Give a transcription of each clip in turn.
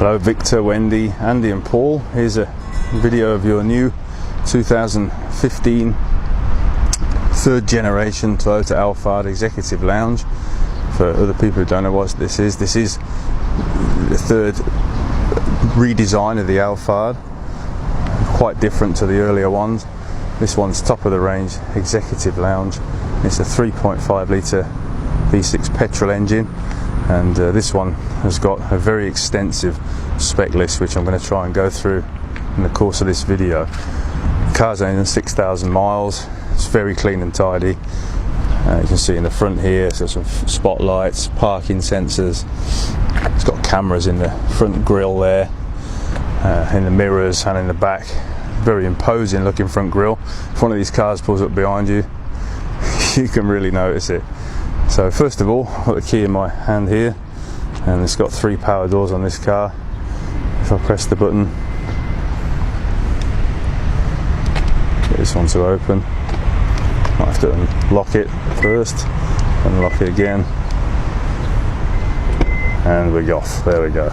Hello Victor, Wendy, Andy and Paul. Here's a video of your new 2015 third generation Toyota Alphard Executive Lounge. For other people who don't know what this is the third redesign of the Alphard, quite different to the earlier ones. This one's top of the range Executive Lounge. It's a 3.5 litre V6 petrol engine, and this one has got a very extensive spec list which I'm going to try and go through in the course of this video. The car's only done 6,000 miles. It's very clean and tidy. You can see in the front here, it's got some spotlights, parking sensors. It's got cameras in the front grille there, in the mirrors and in the back. Very imposing looking front grille. If one of these cars pulls up behind you, you can really notice it. So first of all, I've got the key in my hand here, and it's got 3 power doors on this car. If I press the button, get this one to open. Might have to unlock it first, unlock it again, and we're off. There we go.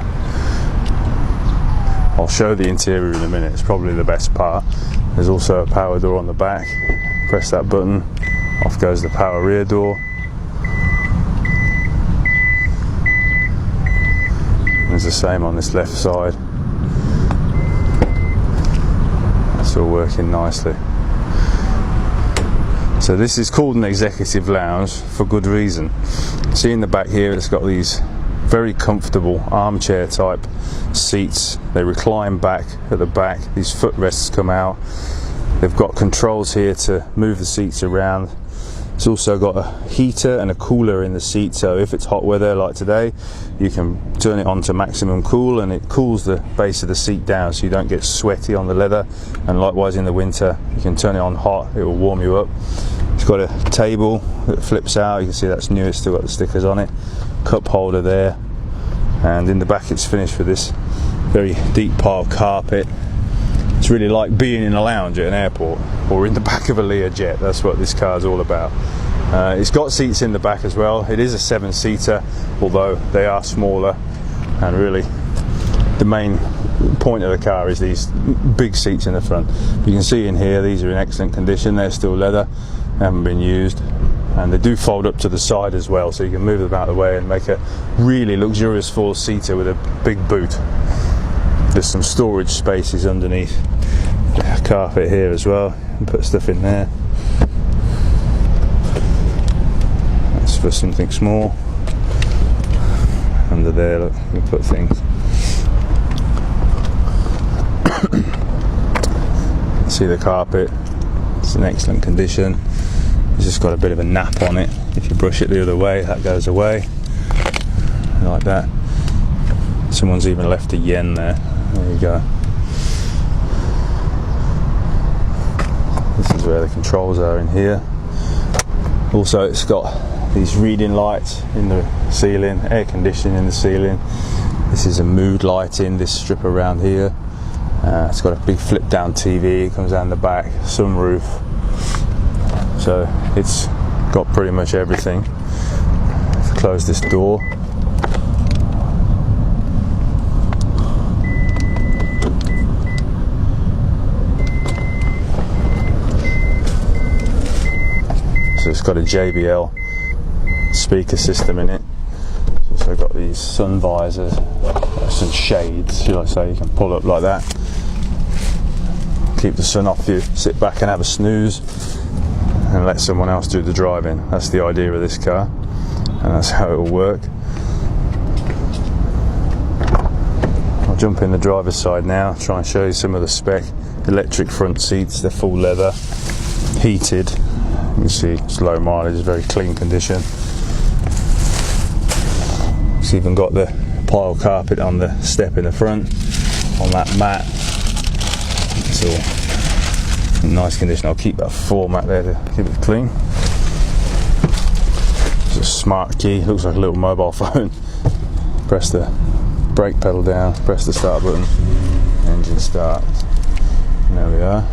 I'll show the interior in a minute, it's probably the best part. There's also a power door on the back. Press that button, off goes the power rear door. There's the same on this left side. That's all working nicely. So this is called an executive lounge for good reason. See in the back here, it's got these very comfortable armchair type seats. They recline back at the back. These footrests come out. They've got controls here to move the seats around. It's also got a heater and a cooler in the seat, so if it's hot weather like today, you can turn it on to maximum cool and it cools the base of the seat down so you don't get sweaty on the leather. And likewise in the winter, you can turn it on hot, it will warm you up. It's got a table that flips out. You can see that's new, it's still got the stickers on it. Cup holder there, and in the back it's finished with this very deep pile of carpet. It's really like being in a lounge at an airport or in the back of a Learjet. That's what this car is all about. It's got seats in the back as well. It is a 7-seater, although they are smaller, and really the main point of the car is these big seats in the front. You can see in here, these are in excellent condition. They're still leather, they haven't been used, and they do fold up to the side as well, so you can move them out of the way and make a really luxurious 4-seater with a big boot. There's some storage spaces underneath the carpet here as well. You can put stuff in there. That's for something small. Under there, look, you can put things. See the carpet, it's in excellent condition. It's just got a bit of a nap on it. If you brush it the other way, that goes away. Like that. Someone's even left a yen there. There you go. This is where the controls are in here. Also, it's got these reading lights in the ceiling, air conditioning in the ceiling. This is a mood lighting, this strip around here. It's got a big flip down TV, it comes down the back, sunroof. So it's got pretty much everything. If I close this door, so it's got a JBL speaker system in it. It's also got these sun visors, some shades, should I say. You can pull up like that, keep the sun off you, sit back and have a snooze and let someone else do the driving. That's the idea of this car, and that's how it will work. I'll jump in the driver's side now, try and show you some of the spec. Electric front seats, they're full leather, heated. You can see it's low mileage, very clean condition. It's even got the pile carpet on the step in the front, on that mat. It's all in nice condition. I'll keep that floor mat there to keep it clean. It's a smart key, looks like a little mobile phone. Press the brake pedal down, press the start button, engine starts. There we are.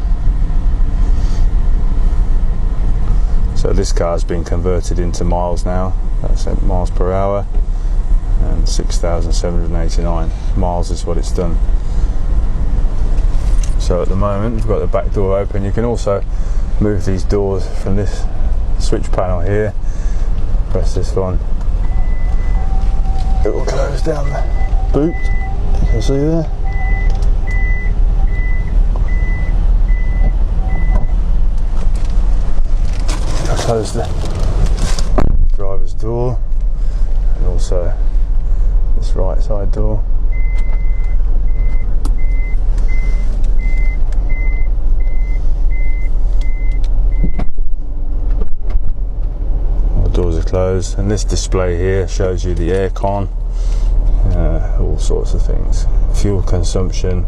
So this car's been converted into miles now. That's at miles per hour. and 6,789 miles is what it's done. So at the moment we've got the back door open. You can also move these doors from this switch panel here. Press this one, it will close down the boot, you can see there. I'll close the driver's door and also this right side door. Doors are closed, and this display here shows you the aircon, all sorts of things, fuel consumption.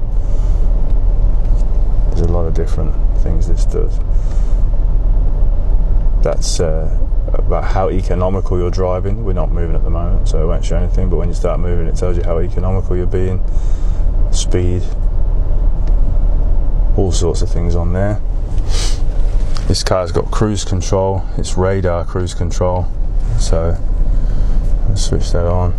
There's a lot of different things this does. That's about how economical you're driving. We're not moving at the moment, so it won't show anything, but when you start moving it tells you how economical you're being, speed, all sorts of things on there. This car's got cruise control, it's radar cruise control, so I'll switch that on.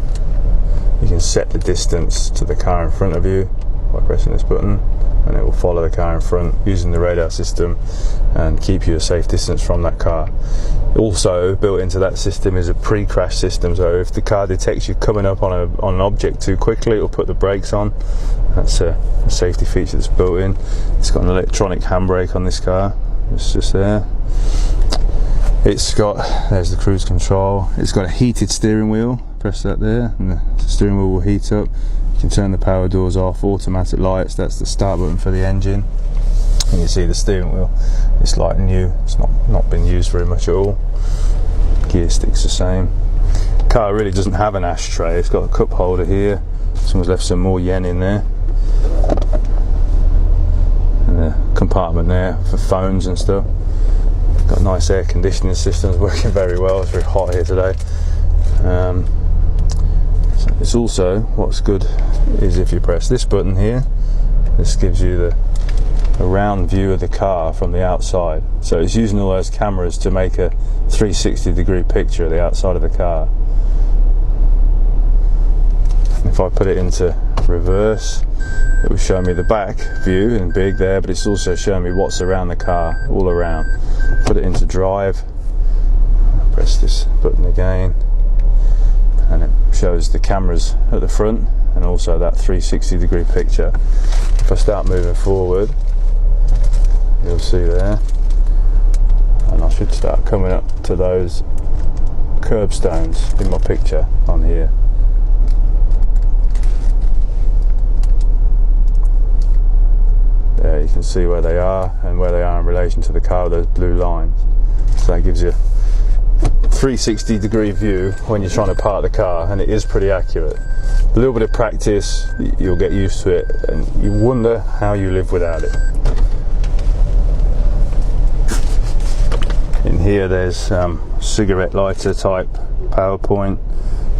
You can set the distance to the car in front of you by pressing this button, and it will follow the car in front using the radar system and keep you a safe distance from that car. Also built into that system is a pre-crash system, so if the car detects you coming up on an object too quickly, it will put the brakes on. That's a safety feature that's built in. It's got an electronic handbrake on this car. It's just there. It's got, there's the cruise control. It's got a heated steering wheel. Press that there and the steering wheel will heat up. You can turn the power doors off, automatic lights. That's the start button for the engine. And you see the steering wheel, it's like new. It's not been used very much at all. Gear stick's the same. Car really doesn't have an ashtray. It's got a cup holder here. Someone's left some more yen in there. Compartment there for phones and stuff. Got nice air conditioning systems working very well. It's very hot here today. So it's also, what's good is if you press this button here, this gives you a round view of the car from the outside. So it's using all those cameras to make a 360-degree picture of the outside of the car. If I put it into reverse, it will show me the back view in big there, but it's also showing me what's around the car, all around. Put it into drive, press this button again, and it shows the cameras at the front and also that 360-degree picture. If I start moving forward, you'll see there, and I should start coming up to those curbstones in my picture on here. There you can see where they are and where they are in relation to the car with those blue lines. So that gives you a 360-degree view when you're trying to park the car, and it is pretty accurate. A little bit of practice, you'll get used to it, and you wonder how you live without it. In here there's cigarette lighter type power point.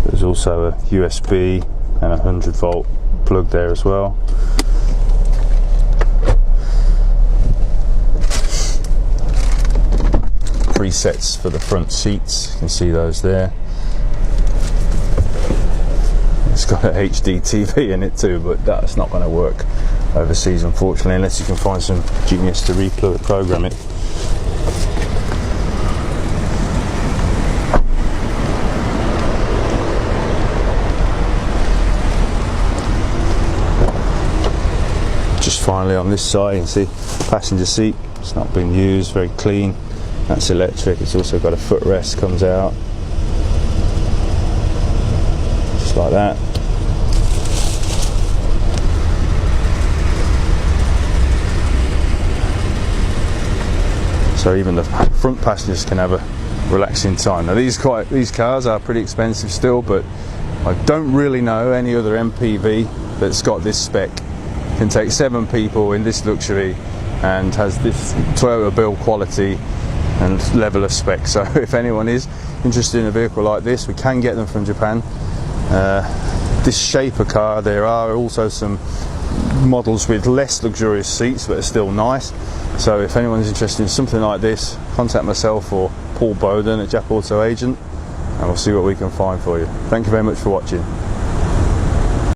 There's also a USB and a 100-volt plug there as well. Presets for the front seats, you can see those there. It's got a HD TV in it too, but that's not going to work overseas unfortunately, unless you can find some genius to reprogram it. Just finally on this side you can see passenger seat, it's not been used, very clean. That's electric. It's also got a footrest, comes out just like that. So even the front passengers can have a relaxing time. Now these cars are pretty expensive still, but I don't really know any other MPV that's got this spec. Can take 7 people in this luxury and has this Toyota build quality and level of spec. So if anyone is interested in a vehicle like this, we can get them from Japan. This shape of car, there are also some models with less luxurious seats but are still nice. So if anyone's interested in something like this, contact myself or Paul Bowden at Jap Auto Agent, and we'll see what we can find for you. Thank you very much for watching.